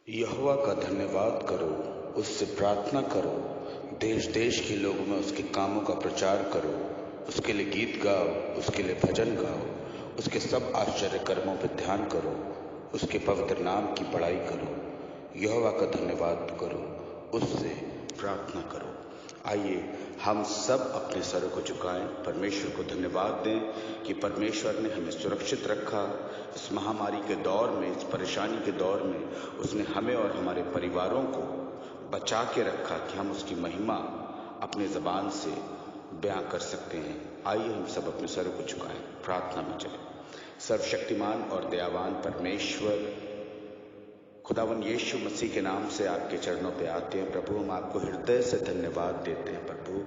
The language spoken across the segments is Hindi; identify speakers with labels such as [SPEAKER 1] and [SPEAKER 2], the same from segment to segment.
[SPEAKER 1] यहोवा का धन्यवाद करो, उससे प्रार्थना करो, देश देश के लोगों में उसके कामों का प्रचार करो, उसके लिए गीत गाओ, उसके लिए भजन गाओ, उसके सब आश्चर्य कर्मों पर ध्यान करो, उसके पवित्र नाम की बड़ाई करो। यहोवा का धन्यवाद करो, उससे प्रार्थना करो। आइए हम सब अपने सरों को झुकाएं, परमेश्वर को धन्यवाद दें कि परमेश्वर ने हमें सुरक्षित रखा। इस महामारी के दौर में, इस परेशानी के दौर में उसने हमें और हमारे परिवारों को बचा के रखा कि हम उसकी महिमा अपने ज़बान से बयां कर सकते हैं। आइए हम सब अपने सरों को झुकाएं, प्रार्थना में चलें। सर्वशक्तिमान और दयावान परमेश्वर खुदावन यीशु मसीह के नाम से आपके चरणों पे आते हैं। प्रभु, हम आपको हृदय से धन्यवाद देते हैं। प्रभु,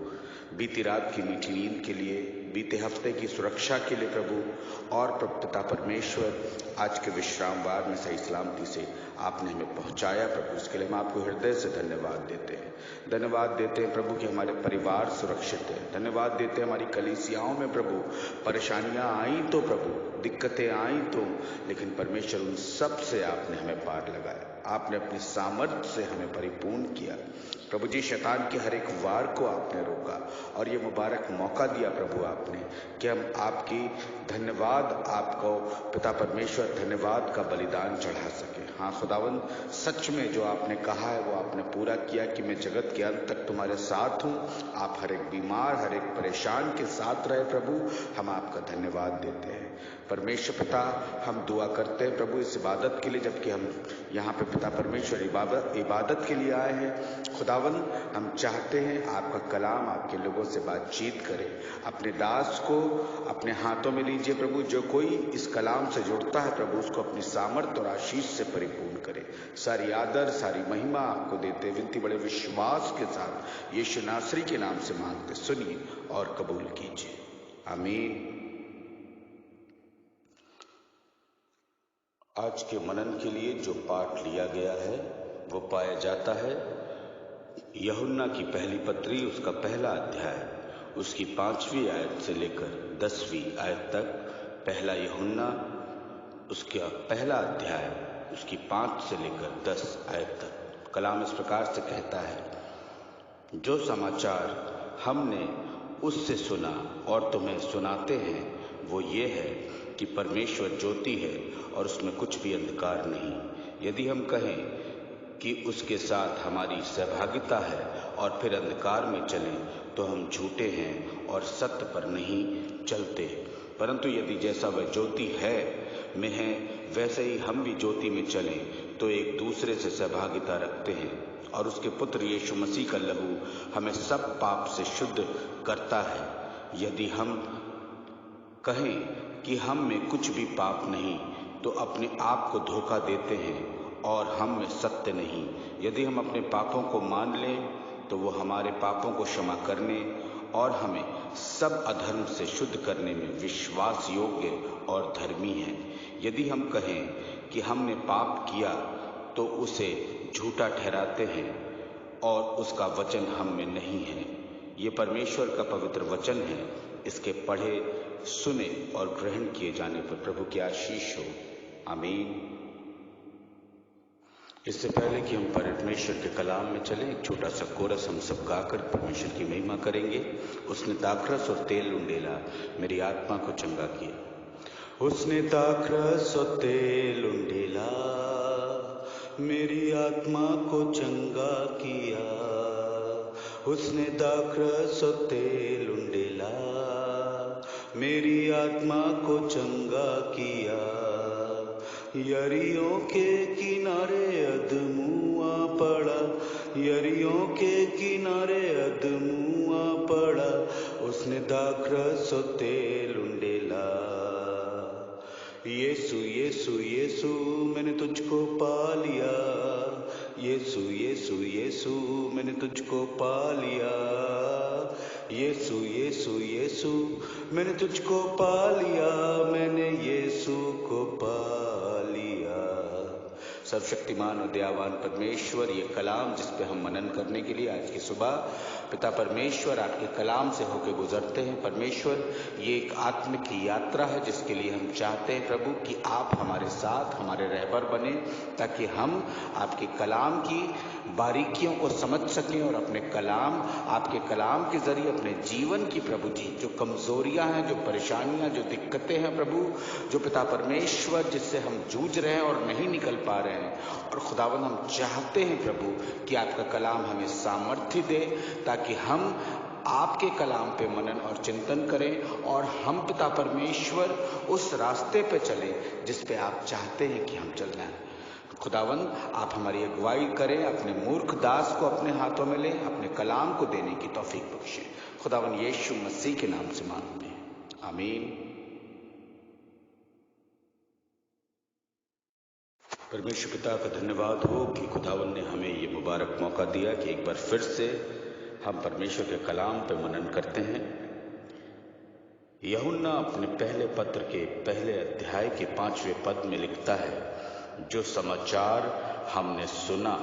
[SPEAKER 1] बीती रात की मीठी नींद के लिए, बीते हफ्ते की सुरक्षा के लिए प्रभु, और पिता परमेश्वर आज के विश्रामवार में सही सलामती से आपने हमें पहुंचाया। प्रभु, इसके लिए हम आपको हृदय से धन्यवाद देते हैं। धन्यवाद देते हैं प्रभु कि हमारे परिवार सुरक्षित है। धन्यवाद देते हैं हमारी कलीसियाओं में प्रभु परेशानियां आई तो प्रभु, दिक्कतें आई तो, लेकिन परमेश्वर उन सब से आपने हमें पार लगाया। आपने अपनी सामर्थ्य से हमें परिपूर्ण किया। प्रभु जी, शैतान के हर एक वार को आपने रोका और ये मुबारक मौका दिया प्रभु आपने कि हम आपकी धन्यवाद, आपको पिता परमेश्वर धन्यवाद का बलिदान चढ़ा सके। हाँ खुदावन, सच में जो आपने कहा है वो आपने पूरा किया कि मैं जगत के अंत तक तुम्हारे साथ हूँ। आप हर एक बीमार, हर एक परेशान के साथ रहे प्रभु, हम आपका धन्यवाद देते हैं। परमेश्वर पिता, हम दुआ करते हैं प्रभु इस इबादत के लिए, जबकि हम यहाँ पे पिता परमेश्वर इबादत के लिए आए हैं। खुदावन, हम चाहते हैं आपका कलाम आपके लोगों से बातचीत करे। अपने दास को अपने हाथों में लीजिए प्रभु। जो कोई इस कलाम से जुड़ता है प्रभु, उसको अपनी सामर्थ्य और आशीष से परिपूर्ण करे। सारी आदर, सारी महिमा आपको देते, विनती बड़े विश्वास के साथ यीशु नासरी के नाम से मांगते, सुनिए और कबूल कीजिए। आमीन। आज के मनन के लिए जो पाठ लिया गया है वो पाया जाता है यूहन्ना की पहली पत्री, उसका पहला अध्याय, उसकी 5वीं आयत से लेकर 10वीं आयत तक। पहला यूहन्ना उसका पहला अध्याय, उसकी 5 से लेकर 10 आयत तक। कलाम इस प्रकार से कहता है, जो समाचार हमने उससे सुना और तुम्हें सुनाते हैं वो ये है कि परमेश्वर ज्योति है और उसमें कुछ भी अंधकार नहीं। यदि हम कहें कि उसके साथ हमारी सहभागिता है और फिर अंधकार में चलें तो हम झूठे हैं और सत्य पर नहीं चलते। परंतु यदि जैसा वह ज्योति है में है वैसे ही हम भी ज्योति में चलें तो एक दूसरे से सहभागिता रखते हैं और उसके पुत्र यीशु मसीह का लहू हमें सब पाप से शुद्ध करता है। यदि हम कहें कि हम में कुछ भी पाप नहीं तो अपने आप को धोखा देते हैं और हम में सत्य नहीं। यदि हम अपने पापों को मान लें तो वो हमारे पापों को क्षमा करने और हमें सब अधर्म से शुद्ध करने में विश्वास योग्य और धर्मी है। यदि हम कहें कि हमने पाप किया तो उसे झूठा ठहराते हैं और उसका वचन हम में नहीं है। ये परमेश्वर का पवित्र वचन है। इसके पढ़े, सुने और ग्रहण किए जाने पर प्रभु की आशीष हो। आमीन। इससे पहले कि हम परमेश्वर के कलाम में चलें, एक छोटा सा कोरस हम सब गाकर परमेश्वर की महिमा करेंगे। उसने दाखरस और तेल उंडेला, मेरी आत्मा को चंगा किया। उसने दाखरस और तेल उंडेला, मेरी आत्मा को चंगा किया। उसने दाखरस और तेल उंडेला, मेरी आत्मा को चंगा किया। यरियों के किनारे अधमुआ पड़ा, यरियों के किनारे अधमुआ पड़ा। उसने दाखरस और तेल उंडेला। यीशु यीशु यीशु मैंने तुझको पा लिया। यीशु यीशु यीशु मैंने तुझको पा लिया। यीशु यीशु यीशु मैंने तुझको पा लिया। मैंने यीशु को पा लिया। सर्वशक्तिमान और दयावान परमेश्वर, ये कलाम जिस पे हम मनन करने के लिए आज की सुबह पिता परमेश्वर आपके कलाम से होकर गुजरते हैं। परमेश्वर, ये एक आत्मिक यात्रा है जिसके लिए हम चाहते हैं प्रभु कि आप हमारे साथ हमारे रहबर बने, ताकि हम आपके कलाम की बारीकियों को समझ सकें और अपने कलाम, आपके कलाम के जरिए अपने जीवन की प्रभु जी जो कमजोरियां हैं, जो परेशानियां, जो दिक्कतें हैं प्रभु, जो पिता परमेश्वर जिससे हम जूझ रहे हैं और नहीं निकल पा रहे हैं, और खुदावन हम चाहते हैं प्रभु कि आपका कलाम हमें सामर्थ्य दे, ताकि हम आपके कलाम पे मनन और चिंतन करें और हम पिता परमेश्वर उस रास्ते पे चलें जिस पे आप चाहते हैं कि हम चलना है। खुदावन, आप हमारी अगुवाई करें, अपने मूर्ख दास को अपने हाथों में लें, अपने कलाम को देने की तौफीक बख्शें। खुदावन यीशु मसीह के नाम से मांगते हैं, आमीन। परमेश्वर पिता का धन्यवाद हो कि खुदावन ने हमें ये मुबारक मौका दिया कि एक बार फिर से हम परमेश्वर के कलाम पर मनन करते हैं। यूहन्ना अपने पहले पत्र के पहले अध्याय के 5वें पद में लिखता है, जो समाचार हमने सुना,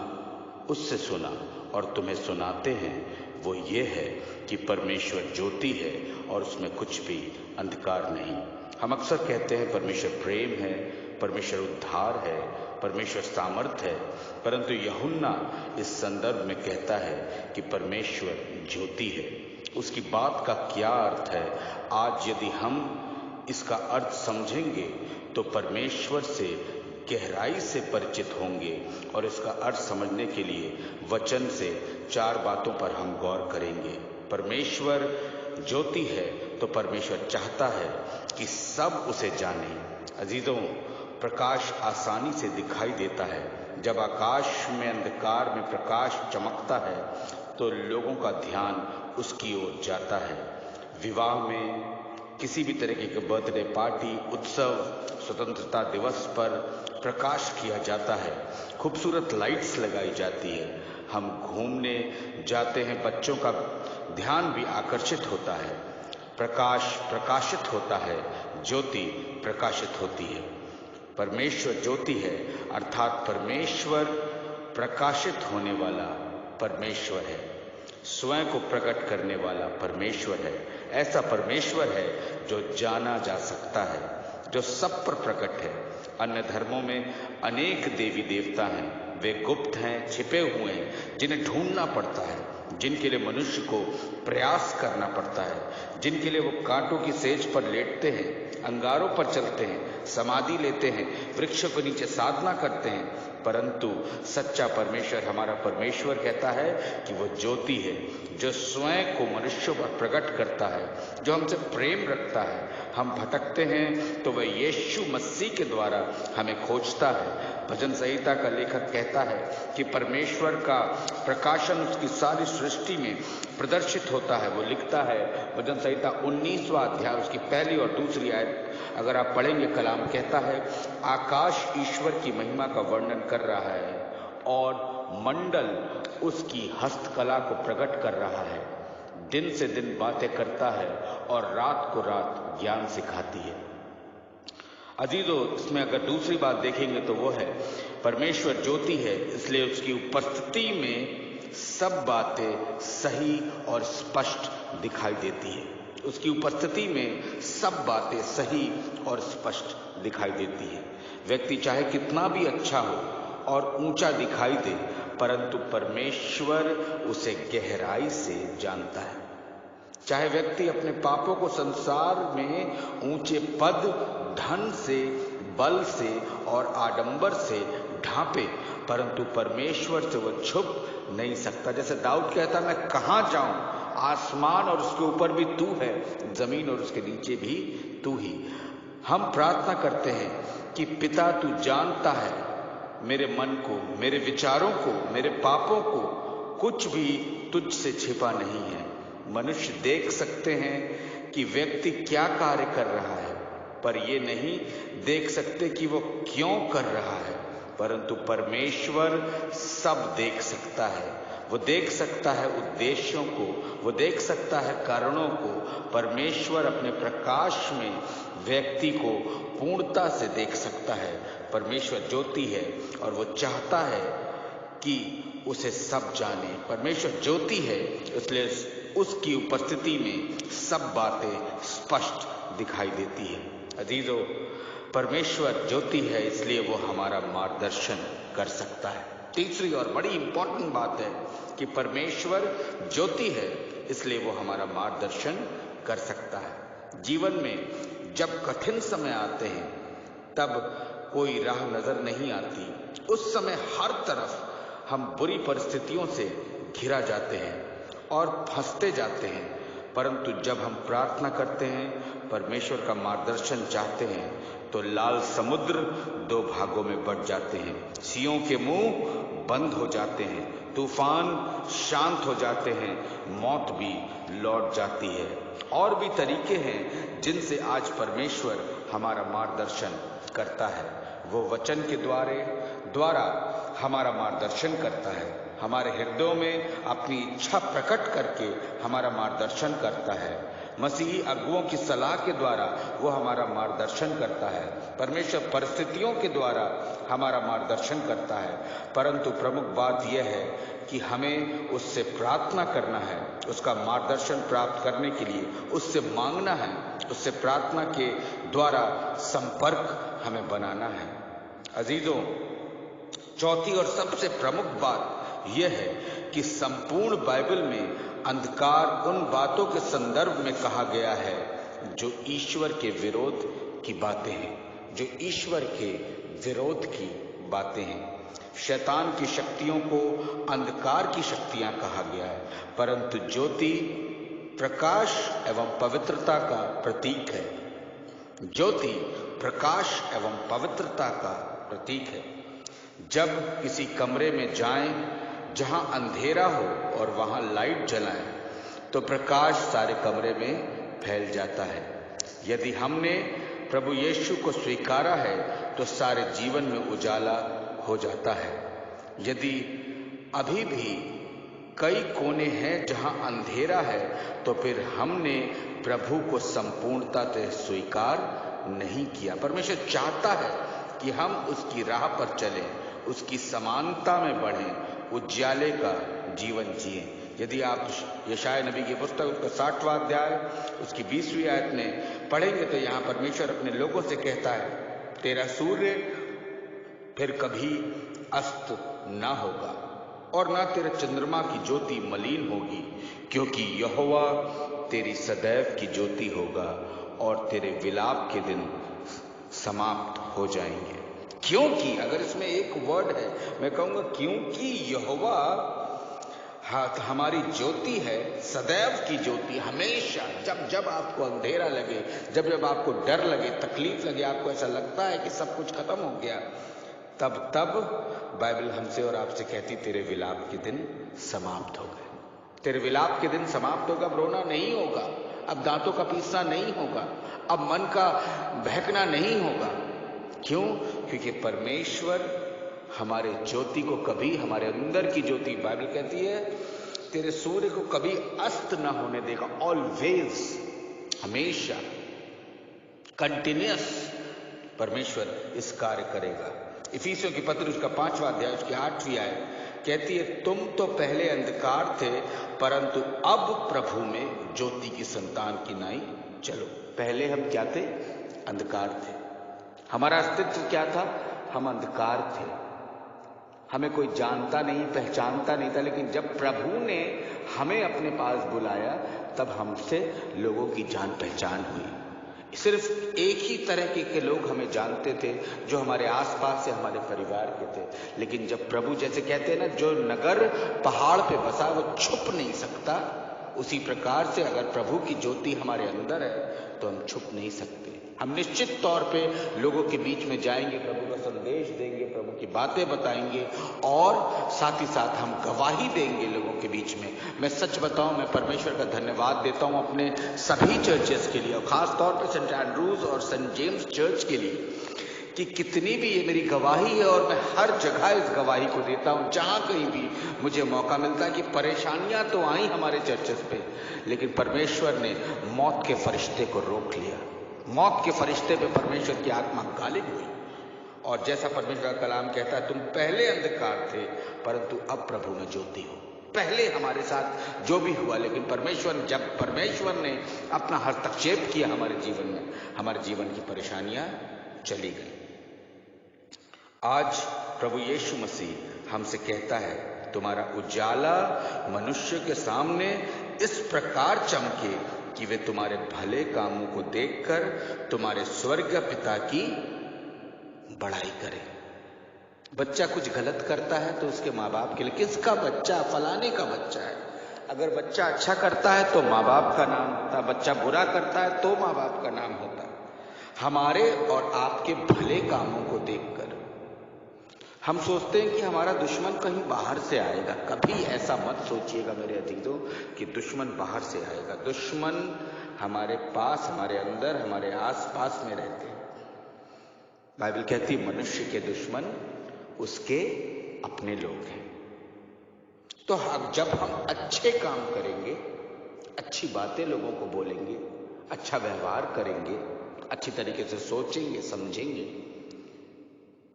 [SPEAKER 1] उससे सुना और तुम्हें सुनाते हैं, वो ये है कि परमेश्वर ज्योति है और उसमें कुछ भी अंधकार नहीं। हम अक्सर कहते हैं परमेश्वर प्रेम है, परमेश्वर उद्धार है, परमेश्वर सामर्थ है, परंतु यूहन्ना इस संदर्भ में कहता है कि परमेश्वर ज्योति है। उसकी बात का क्या अर्थ है? आज यदि हम इसका अर्थ समझेंगे तो परमेश्वर से गहराई से परिचित होंगे, और इसका अर्थ समझने के लिए वचन से 4 बातों पर हम गौर करेंगे। परमेश्वर ज्योति है तो परमेश्वर चाहता है कि सब उसे जाने। अजीजों, प्रकाश आसानी से दिखाई देता है। जब आकाश में अंधकार में प्रकाश चमकता है तो लोगों का ध्यान उसकी ओर जाता है। विवाह में, किसी भी तरीके के बर्थडे पार्टी, उत्सव, स्वतंत्रता दिवस पर प्रकाश किया जाता है, खूबसूरत लाइट्स लगाई जाती है। हम घूमने जाते हैं, बच्चों का ध्यान भी आकर्षित होता है। प्रकाश प्रकाशित होता है, ज्योति प्रकाशित होती है। परमेश्वर ज्योति है, अर्थात परमेश्वर प्रकाशित होने वाला परमेश्वर है, स्वयं को प्रकट करने वाला परमेश्वर है। ऐसा परमेश्वर है जो जाना जा सकता है, जो सब पर प्रकट है। अन्य धर्मों में अनेक देवी देवता हैं, वे गुप्त हैं, छिपे हुए हैं, जिन्हें ढूंढना पड़ता है, जिनके लिए मनुष्य को प्रयास करना पड़ता है, जिनके लिए वो कांटों की सेज पर लेटते हैं, अंगारों पर चलते हैं, समाधि लेते हैं, वृक्षों के नीचे साधना करते हैं। परंतु सच्चा परमेश्वर, हमारा परमेश्वर कहता है कि वो ज्योति है, जो स्वयं को मनुष्यों पर प्रकट करता है, जो हमसे प्रेम रखता है। हम भटकते हैं तो वह यीशु मसीह के द्वारा हमें खोजता है। भजन संहिता का लेखक कहता है कि परमेश्वर का प्रकाशन उसकी सारी सृष्टि में प्रदर्शित होता है। वो लिखता है, भजन संहिता 19वां अध्याय उसकी पहली और दूसरी आयत अगर आप पढ़ेंगे, कलाम कहता है, आकाश ईश्वर की महिमा का वर्णन कर रहा है और मंडल उसकी हस्तकला को प्रकट कर रहा है। दिन से दिन बातें करता है और रात को रात ज्ञान सिखाती है। अजीजों, इसमें अगर दूसरी बात देखेंगे तो वो है, परमेश्वर ज्योति है, इसलिए उसकी उपस्थिति में सब बातें सही और स्पष्ट दिखाई देती है। उसकी उपस्थिति में सब बातें सही और स्पष्ट दिखाई देती है। व्यक्ति चाहे कितना भी अच्छा हो और ऊंचा दिखाई दे, परंतु परमेश्वर उसे गहराई से जानता है। चाहे व्यक्ति अपने पापों को संसार में ऊंचे पद, धन से, बल से और आडंबर से ढांपे, परंतु परमेश्वर से वो छुप नहीं सकता। जैसे दाऊद कहता, मैं कहां जाऊं, आसमान और उसके ऊपर भी तू है, जमीन और उसके नीचे भी तू ही। हम प्रार्थना करते हैं कि पिता, तू जानता है मेरे मन को, मेरे विचारों को, मेरे पापों को, कुछ भी तुझसे छिपा नहीं है। मनुष्य देख सकते हैं कि व्यक्ति क्या कार्य कर रहा है, पर ये नहीं देख सकते कि वो क्यों कर रहा है। परंतु परमेश्वर सब देख सकता है। वो देख सकता है उद्देश्यों को, वो देख सकता है कारणों को। परमेश्वर अपने प्रकाश में व्यक्ति को पूर्णता से देख सकता है। परमेश्वर ज्योति है और वो चाहता है कि उसे सब जाने। परमेश्वर ज्योति है, इसलिए उसकी उपस्थिति में सब बातें स्पष्ट दिखाई देती है। अजीजों, परमेश्वर ज्योति है, इसलिए वो हमारा मार्गदर्शन कर सकता है। तीसरी और बड़ी इंपॉर्टेंट बात है कि परमेश्वर ज्योति है, इसलिए वो हमारा मार्गदर्शन कर सकता है। जीवन में जब कठिन समय आते हैं, तब कोई राह नजर नहीं आती। उस समय हर तरफ हम बुरी परिस्थितियों से घिरा जाते हैं और फंसते जाते हैं, परंतु जब हम प्रार्थना करते हैं, परमेश्वर का मार्गदर्शन चाहते हैं, तो लाल समुद्र दो भागों में बंट जाते हैं, सियों के मुंह बंद हो जाते हैं, तूफान शांत हो जाते हैं, मौत भी लौट जाती है। और भी तरीके हैं जिनसे आज परमेश्वर हमारा मार्गदर्शन करता है। वो वचन के द्वारा हमारा मार्गदर्शन करता है, हमारे हृदयों में अपनी इच्छा प्रकट करके हमारा मार्गदर्शन करता है। मसीही अगुओं की सलाह के द्वारा वो हमारा मार्गदर्शन करता है। परमेश्वर परिस्थितियों के द्वारा हमारा मार्गदर्शन करता है, परंतु प्रमुख बात यह है कि हमें उससे प्रार्थना करना है। उसका मार्गदर्शन प्राप्त करने के लिए उससे मांगना है, उससे प्रार्थना के द्वारा संपर्क हमें बनाना है। अजीजों, चौथी और सबसे प्रमुख बात यह है कि संपूर्ण बाइबल में अंधकार उन बातों के संदर्भ में कहा गया है जो ईश्वर के विरोध की बातें हैं, जो ईश्वर के विरोध की बातें हैं। शैतान की शक्तियों को अंधकार की शक्तियां कहा गया है, परंतु ज्योति प्रकाश एवं पवित्रता का प्रतीक है। ज्योति प्रकाश एवं पवित्रता का प्रतीक है। जब किसी कमरे में जाएं जहां अंधेरा हो और वहां लाइट जलाएं, तो प्रकाश सारे कमरे में फैल जाता है। यदि हमने प्रभु यीशु को स्वीकारा है, तो सारे जीवन में उजाला हो जाता है। यदि अभी भी कई कोने हैं जहां अंधेरा है, तो फिर हमने प्रभु को संपूर्णता से स्वीकार नहीं किया। परमेश्वर चाहता है कि हम उसकी राह पर चलें, उसकी समानता में बढ़ें, उज्याले का जीवन जिए। यदि आप यशायाह नबी की पुस्तक उसका 60वां अध्याय उसकी 20वीं आयत में पढ़ेंगे, तो यहाँ परमेश्वर अपने लोगों से कहता है, तेरा सूर्य फिर कभी अस्त ना होगा और ना तेरे चंद्रमा की ज्योति मलिन होगी, क्योंकि यहोवा तेरी सदैव की ज्योति होगा और तेरे विलाप के दिन समाप्त हो जाएंगे। क्योंकि अगर इसमें एक वर्ड है, मैं कहूंगा क्योंकि यहोवा हमारी ज्योति है, सदैव की ज्योति। हमेशा जब जब आपको अंधेरा लगे, जब जब आपको डर लगे, तकलीफ लगे, आपको ऐसा लगता है कि सब कुछ खत्म हो गया, तब बाइबल हमसे और आपसे कहती, तेरे विलाप के दिन समाप्त हो गए। तेरे विलाप के दिन समाप्त होगा। अब रोना नहीं होगा, अब दांतों का पीसना नहीं होगा, अब मन का बहकना नहीं होगा। क्यों? क्योंकि परमेश्वर हमारे ज्योति को कभी, हमारे अंदर की ज्योति, बाइबल कहती है तेरे सूर्य को कभी अस्त ना होने देगा। ऑलवेज, हमेशा, कंटिन्यूअस परमेश्वर इस कार्य करेगा। इफिसियों की पत्री उसका 5वां अध्याय उसकी 8वीं आयत कहती है, तुम तो पहले अंधकार थे, परंतु अब प्रभु में ज्योति की संतान की नाई चलो। पहले हम क्या थे? अंधकार थे। हमारा अस्तित्व क्या था? हम अंधकार थे, हमें कोई जानता नहीं, पहचानता नहीं था। लेकिन जब प्रभु ने हमें अपने पास बुलाया, तब हमसे लोगों की जान पहचान हुई। सिर्फ एक ही तरह के लोग हमें जानते थे, जो हमारे आसपास से, हमारे परिवार के थे। लेकिन जब प्रभु, जैसे कहते हैं ना, जो नगर पहाड़ पे बसा वो छुप नहीं सकता, उसी प्रकार से अगर प्रभु की ज्योति हमारे अंदर है तो हम छुप नहीं सकते। हम निश्चित तौर पे लोगों के बीच में जाएंगे, प्रभु का संदेश देंगे, प्रभु की बातें बताएंगे और साथ ही साथ हम गवाही देंगे लोगों के बीच में। मैं सच बताऊं, मैं परमेश्वर का धन्यवाद देता हूं अपने सभी चर्चेस के लिए, और खास तौर पे सेंट एंड्रूज और सेंट जेम्स चर्च के लिए, कि कितनी भी ये मेरी गवाही है और मैं हर जगह इस गवाही को देता हूं, जहां कहीं भी मुझे मौका मिलता है कि परेशानियां तो आई हमारे चर्चेस पे, लेकिन परमेश्वर ने मौत के फरिश्ते को रोक लिया। मौत के फरिश्ते पे परमेश्वर की आत्मा गालिब हुई और जैसा परमेश्वर का कलाम कहता है, तुम पहले अंधकार थे परंतु अब प्रभु में ज्योति हो। पहले हमारे साथ जो भी हुआ, लेकिन जब परमेश्वर ने अपना हस्तक्षेप किया हमारे जीवन में, हमारे जीवन की परेशानियां चली गई। आज प्रभु यीशु मसीह हमसे कहता है, तुम्हारा उजाला मनुष्य के सामने इस प्रकार चमके कि वे तुम्हारे भले कामों को देखकर तुम्हारे स्वर्गीय पिता की बड़ाई करें। बच्चा कुछ गलत करता है तो उसके माँ बाप के लिए, किसका बच्चा? फलाने का बच्चा है। अगर बच्चा अच्छा करता है तो माँ बाप का नाम होता है, बच्चा बुरा करता है तो माँ बाप का नाम होता है। हमारे और आपके भले कामों को देखकर हम सोचते हैं कि हमारा दुश्मन कहीं बाहर से आएगा। कभी ऐसा मत सोचिएगा मेरे अजीजों कि दुश्मन बाहर से आएगा। दुश्मन हमारे पास, हमारे अंदर, हमारे आसपास में रहते हैं। बाइबल कहती है मनुष्य के दुश्मन उसके अपने लोग हैं। तो जब हम अच्छे काम करेंगे, अच्छी बातें लोगों को बोलेंगे, अच्छा व्यवहार करेंगे, अच्छी तरीके से सोचेंगे, समझेंगे,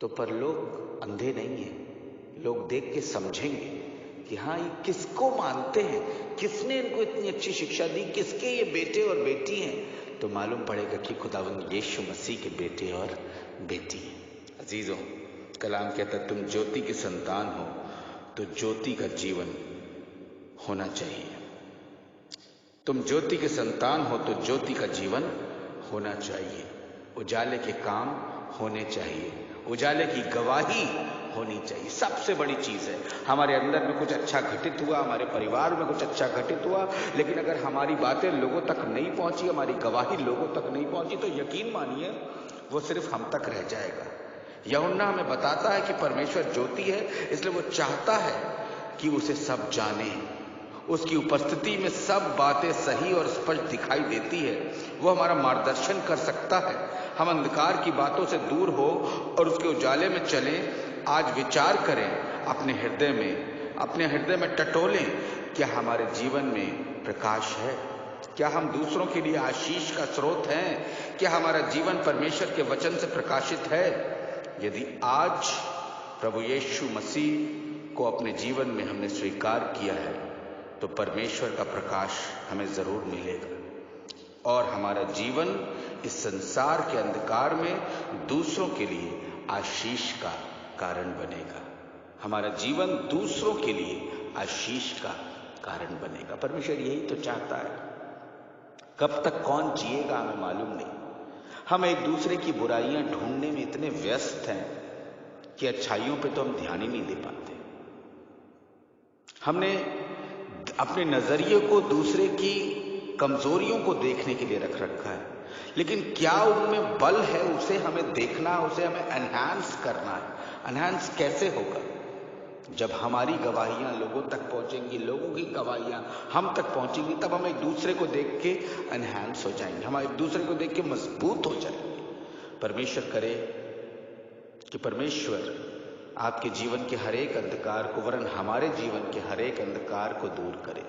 [SPEAKER 1] तो पर लोग अंधे नहीं हैं। लोग देख के समझेंगे कि हाँ, ये किसको मानते हैं, किसने इनको इतनी अच्छी शिक्षा दी, किसके ये बेटे और बेटी हैं। तो मालूम पड़ेगा कि खुदावंद यीशु मसीह के बेटे और बेटी हैं। अजीजों, कलाम कहता है, तुम ज्योति की संतान हो तो ज्योति का जीवन होना चाहिए। तुम ज्योति के संतान हो तो ज्योति का जीवन होना चाहिए। उजाले के काम होने चाहिए, उजाले की गवाही होनी चाहिए। सबसे बड़ी चीज है, हमारे अंदर में कुछ अच्छा घटित हुआ, हमारे परिवार में कुछ अच्छा घटित हुआ, लेकिन अगर हमारी बातें लोगों तक नहीं पहुंची, हमारी गवाही लोगों तक नहीं पहुंची, तो यकीन मानिए वो सिर्फ हम तक रह जाएगा। यूहन्ना हमें बताता है कि परमेश्वर ज्योति है, इसलिए वो चाहता है कि उसे सब जाने। उसकी उपस्थिति में सब बातें सही और स्पष्ट दिखाई देती है। वो हमारा मार्गदर्शन कर सकता है। हम अंधकार की बातों से दूर हो और उसके उजाले में चलें। आज विचार करें अपने हृदय में टटोलें, क्या हमारे जीवन में प्रकाश है? क्या हम दूसरों के लिए आशीष का स्रोत हैं? क्या हमारा जीवन परमेश्वर के वचन से प्रकाशित है? यदि आज प्रभु यीशु मसीह को अपने जीवन में हमने स्वीकार किया है तो परमेश्वर का प्रकाश हमें जरूर मिलेगा और हमारा जीवन इस संसार के अंधकार में दूसरों के लिए आशीष का कारण बनेगा। हमारा जीवन दूसरों के लिए आशीष का कारण बनेगा। परमेश्वर यही तो चाहता है। कब तक कौन जिएगा हमें मालूम नहीं। हम एक दूसरे की बुराइयां ढूंढने में इतने व्यस्त हैं कि अच्छाइयों पे तो हम ध्यान ही नहीं दे पाते। हमने अपने नजरिए को दूसरे की कमजोरियों को देखने के लिए रख रखा है, लेकिन क्या उनमें बल है उसे हमें देखना, उसे हमें एनहांस करना है। एनहांस कैसे होगा? जब हमारी गवाहियां लोगों तक पहुंचेंगी, लोगों की गवाहियां हम तक पहुंचेंगी, तब हम एक दूसरे को देख के एनहांस हो जाएंगे, हम एक दूसरे को देख के मजबूत हो जाएंगे। परमेश्वर करे कि परमेश्वर आपके जीवन के हर एक अंधकार को, वरन हमारे जीवन के हर एक अंधकार को दूर करे।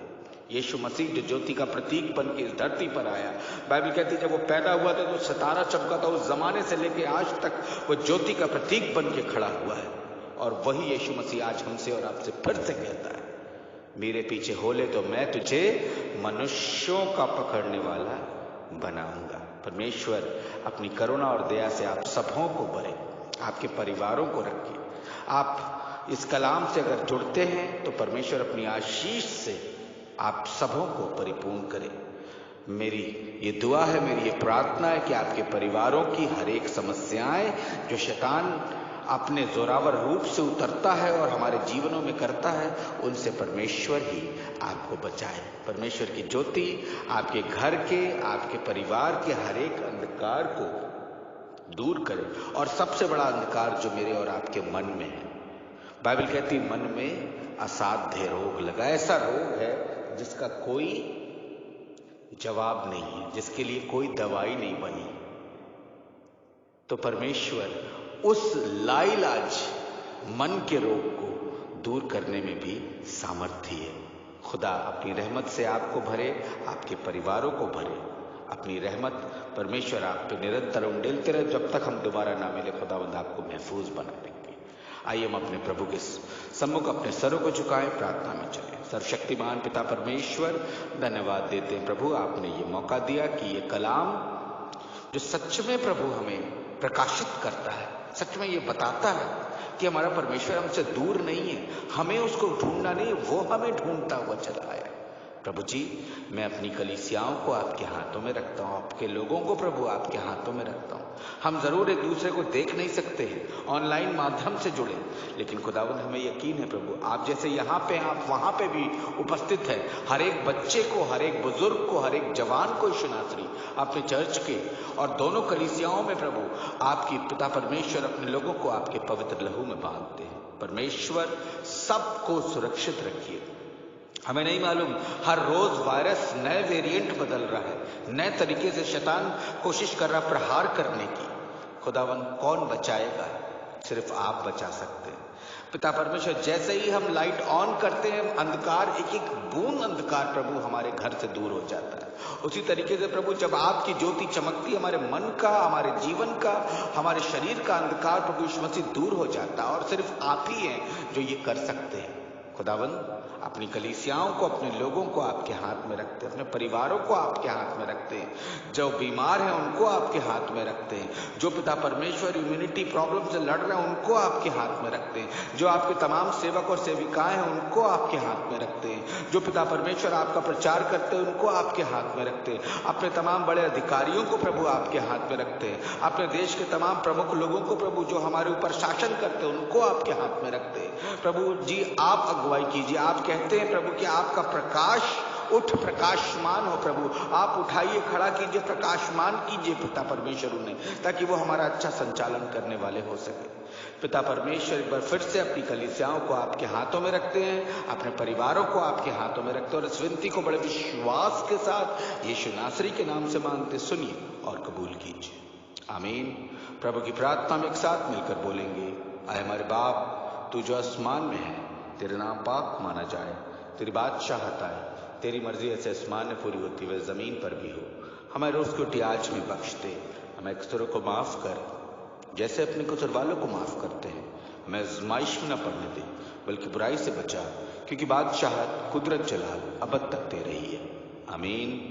[SPEAKER 1] यीशु मसीह जो ज्योति का प्रतीक बन के इस धरती पर आया, बाइबल कहती है जब वो पैदा हुआ था तो सितारा चमका था, उस जमाने से लेके आज तक वो ज्योति का प्रतीक बन के खड़ा हुआ है। और वही यीशु मसीह आज हमसे और आपसे फिर से कहता है, मेरे पीछे हो ले तो मैं तुझे मनुष्यों का पकड़ने वाला बनाऊंगा। परमेश्वर अपनी करुणा और दया से आप सबों को भरे, आपके परिवारों को रखे। आप इस कलाम से अगर जुड़ते हैं तो परमेश्वर अपनी आशीष से आप सबों को परिपूर्ण करे। मेरी ये दुआ है, मेरी ये प्रार्थना है कि आपके परिवारों की हर एक समस्याएं जो शैतान अपने जोरावर रूप से उतरता है और हमारे जीवनों में करता है, उनसे परमेश्वर ही आपको बचाए। परमेश्वर की ज्योति आपके घर के, आपके परिवार के हर एक अंधकार को दूर करे। और सबसे बड़ा अंधकार जो मेरे और आपके मन में है, बाइबल कहती है मन में असाध्य रोग लगा। ऐसा रोग है जिसका कोई जवाब नहीं है, जिसके लिए कोई दवाई नहीं बनी। तो परमेश्वर उस लाइलाज मन के रोग को दूर करने में भी सामर्थ्य है। खुदा अपनी रहमत से आपको भरे, आपके परिवारों को भरे, अपनी रहमत परमेश्वर आप पे निरंतर उंडेलते रहे जब तक हम दोबारा ना मिले। खुदावंद आपको महफूज बना लेंगे। आइए हम अपने प्रभु के सम्मुख अपने सरों को झुकाएं, प्रार्थना में चलें। सर्वशक्तिमान पिता परमेश्वर, धन्यवाद देते हैं प्रभु, आपने ये मौका दिया कि ये कलाम जो सच में प्रभु हमें प्रकाशित करता है, सच में ये बताता है कि हमारा परमेश्वर हमसे दूर नहीं है, हमें उसको ढूंढना नहीं, वो हमें ढूंढता हुआ चला आया। प्रभु जी, मैं अपनी कलीसियाओं को आपके हाथों में रखता हूँ, आपके लोगों को प्रभु आपके हाथों में रखता हूँ। हम जरूर एक दूसरे को देख नहीं सकते हैं, ऑनलाइन माध्यम से जुड़े, लेकिन खुदावंद हमें यकीन है प्रभु, आप जैसे यहाँ पे आप वहाँ पे भी उपस्थित है। हर एक बच्चे को, हर एक बुजुर्ग को, हर एक जवान को यीशु नासरी अपने चर्च के और दोनों कलीसियाओं में प्रभु आपकी पिता परमेश्वर अपने लोगों को आपके पवित्र लहू में बांधते हैं। परमेश्वर सबको सुरक्षित रखिए। हमें नहीं मालूम, हर रोज वायरस नए वेरिएंट बदल रहा है, नए तरीके से शैतान कोशिश कर रहा प्रहार करने की। खुदावंद कौन बचाएगा? सिर्फ आप बचा सकते हैं पिता परमेश्वर। जैसे ही हम लाइट ऑन करते हैं, अंधकार, एक एक बूंद अंधकार प्रभु हमारे घर से दूर हो जाता है। उसी तरीके से प्रभु जब आपकी ज्योति चमकती, हमारे मन का, हमारे जीवन का, हमारे शरीर का अंधकार प्रभु यीशु मसीह दूर हो जाता है। और सिर्फ आप ही हैं जो ये कर सकते हैं। खुदावंद अपनी कलीसियाओं को, अपने लोगों को आपके हाथ में रखते हैं, अपने परिवारों को आपके हाथ में रखते हैं। जो बीमार हैं उनको आपके हाथ में रखते हैं, जो पिता परमेश्वर इम्यूनिटी प्रॉब्लम से लड़ रहे हैं उनको आपके हाथ में रखते हैं, जो आपके तमाम सेवक और सेविकाएं हैं उनको आपके हाथ में रखते हैं, जो पिता परमेश्वर आपका प्रचार करते हैं उनको आपके हाथ में रखते हैं। अपने तमाम बड़े अधिकारियों को प्रभु आपके हाथ में रखते हैं। अपने देश के तमाम प्रमुख लोगों को प्रभु जो हमारे ऊपर शासन करते हैं उनको आपके हाथ में रखते हैं। प्रभु जी आप अगुवाई कीजिए। आप कहते हैं प्रभु कि आपका प्रकाश उठ प्रकाशमान हो। प्रभु आप उठाइए, खड़ा कीजिए, प्रकाशमान कीजिए पिता परमेश्वर उन्हें, ताकि वो हमारा अच्छा संचालन करने वाले हो सके। पिता परमेश्वर एक बार फिर से अपनी कलीसियाओं को आपके हाथों में रखते हैं, अपने परिवारों को आपके हाथों में रखते हैं और इस विनती को बड़े विश्वास के साथ यीशु नासरी के नाम से मांगते सुनिए और कबूल कीजिए। आमीन। प्रभु की प्रार्थना में एक साथ मिलकर बोलेंगे। आए हमारे बाप, तू जो आसमान में है, तेरा नाम पाक माना जाए, तेरी बादशाहत आए, तेरी मर्जी ऐसे आसमान में पूरी होती हुई जमीन पर भी हो। हमें रोज की रोटी आज में बख्श दे, हमें कसूरों को माफ कर जैसे अपने कसूर वालों को माफ करते हैं। हमें आजमाइश में न पड़ने दे, बल्कि बुराई से बचा, क्योंकि बादशाहत, कुदरत, जलाल अब तक तेरे ही है। आमीन।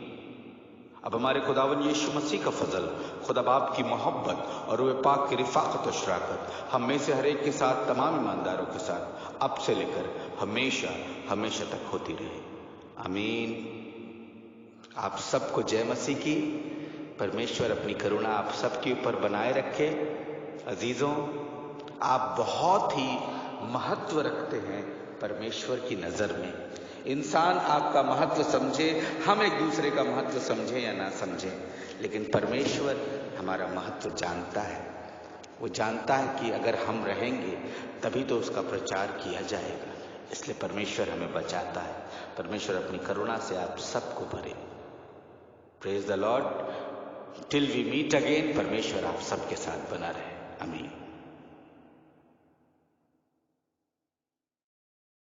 [SPEAKER 1] अब हमारे खुदावन यीशु मसीह का फजल, खुदा बाप की मोहब्बत और रूह पाक की रिफाकत और शराकत हम में से हर एक के साथ, तमाम ईमानदारों के साथ अब से लेकर हमेशा हमेशा तक होती रहे। आमीन। आप सबको जय मसीह की। परमेश्वर अपनी करुणा आप सबके ऊपर बनाए रखे। अजीजों, आप बहुत ही महत्व रखते हैं परमेश्वर की नजर में। इंसान आपका महत्व समझे, हम एक दूसरे का महत्व समझें या ना समझें, लेकिन परमेश्वर हमारा महत्व जानता है। वो जानता है कि अगर हम रहेंगे तभी तो उसका प्रचार किया जाएगा। इसलिए परमेश्वर हमें बचाता है। परमेश्वर अपनी करुणा से आप सबको भरे। Praise the Lord. Till we meet again. परमेश्वर आप सबके साथ बना रहे। आमीन।